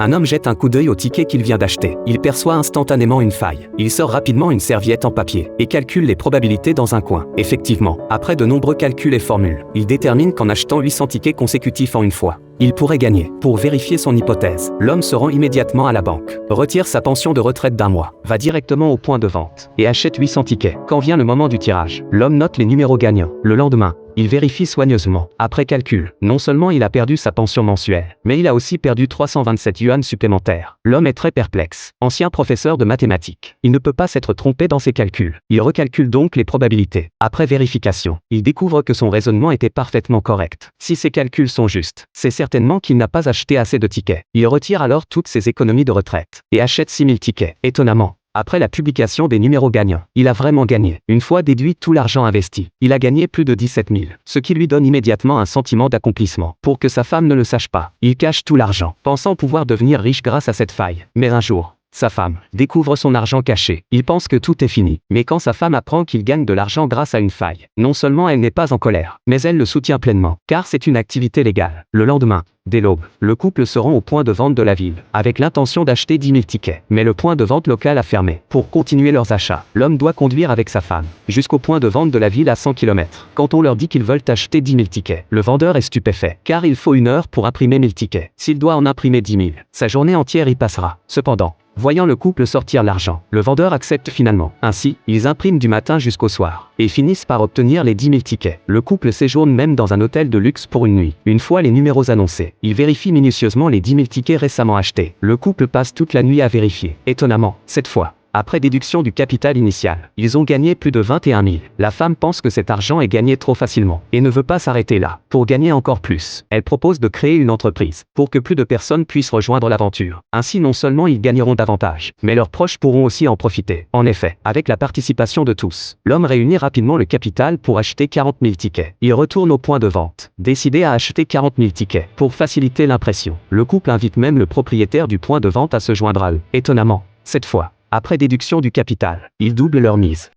Un homme jette un coup d'œil au ticket qu'il vient d'acheter. Il perçoit instantanément une faille. Il sort rapidement une serviette en papier et calcule les probabilités dans un coin. Effectivement, après de nombreux calculs et formules, il détermine qu'en achetant 800 tickets consécutifs en une fois, il pourrait gagner. Pour vérifier son hypothèse, l'homme se rend immédiatement à la banque, retire sa pension de retraite d'un mois, va directement au point de vente et achète 800 tickets. Quand vient le moment du tirage, l'homme note les numéros gagnants. Le lendemain, il vérifie soigneusement. Après calcul, non seulement il a perdu sa pension mensuelle, mais il a aussi perdu 327 yuan supplémentaires. L'homme est très perplexe. Ancien professeur de mathématiques, il ne peut pas s'être trompé dans ses calculs. Il recalcule donc les probabilités. Après vérification, il découvre que son raisonnement était parfaitement correct. Si ses calculs sont justes, c'est certainement qu'il n'a pas acheté assez de tickets. Il retire alors toutes ses économies de retraite et achète 6000 tickets. Étonnamment, après la publication des numéros gagnants, il a vraiment gagné. Une fois déduit tout l'argent investi, il a gagné plus de 17 000, ce qui lui donne immédiatement un sentiment d'accomplissement. Pour que sa femme ne le sache pas, il cache tout l'argent, pensant pouvoir devenir riche grâce à cette faille. Mais un jour, sa femme découvre son argent caché. Il pense que tout est fini. Mais quand sa femme apprend qu'il gagne de l'argent grâce à une faille, non seulement elle n'est pas en colère, mais elle le soutient pleinement, car c'est une activité légale. Le lendemain, dès l'aube, le couple se rend au point de vente de la ville, avec l'intention d'acheter 10 000 tickets. Mais le point de vente local a fermé. Pour continuer leurs achats, l'homme doit conduire avec sa femme jusqu'au point de vente de la ville à 100 km. Quand on leur dit qu'ils veulent acheter 10 000 tickets, le vendeur est stupéfait, car il faut 1 heure pour imprimer 1000 tickets. S'il doit en imprimer 10 000, sa journée entière y passera. Cependant, voyant le couple sortir l'argent, le vendeur accepte finalement. Ainsi, ils impriment du matin jusqu'au soir et finissent par obtenir les 10 000 tickets. Le couple séjourne même dans un hôtel de luxe pour une nuit. Une fois les numéros annoncés, il vérifie minutieusement les 10 000 tickets récemment achetés. Le couple passe toute la nuit à vérifier. Étonnamment, cette fois, après déduction du capital initial, ils ont gagné plus de 21 000. La femme pense que cet argent est gagné trop facilement et ne veut pas s'arrêter là. Pour gagner encore plus, elle propose de créer une entreprise pour que plus de personnes puissent rejoindre l'aventure. Ainsi, non seulement ils gagneront davantage, mais leurs proches pourront aussi en profiter. En effet, avec la participation de tous, l'homme réunit rapidement le capital pour acheter 40 000 tickets. Il retourne au point de vente, décidé à acheter 40 000 tickets. Pour faciliter l'impression, le couple invite même le propriétaire du point de vente à se joindre à eux. Étonnamment, cette fois, après déduction du capital, ils doublent leur mise.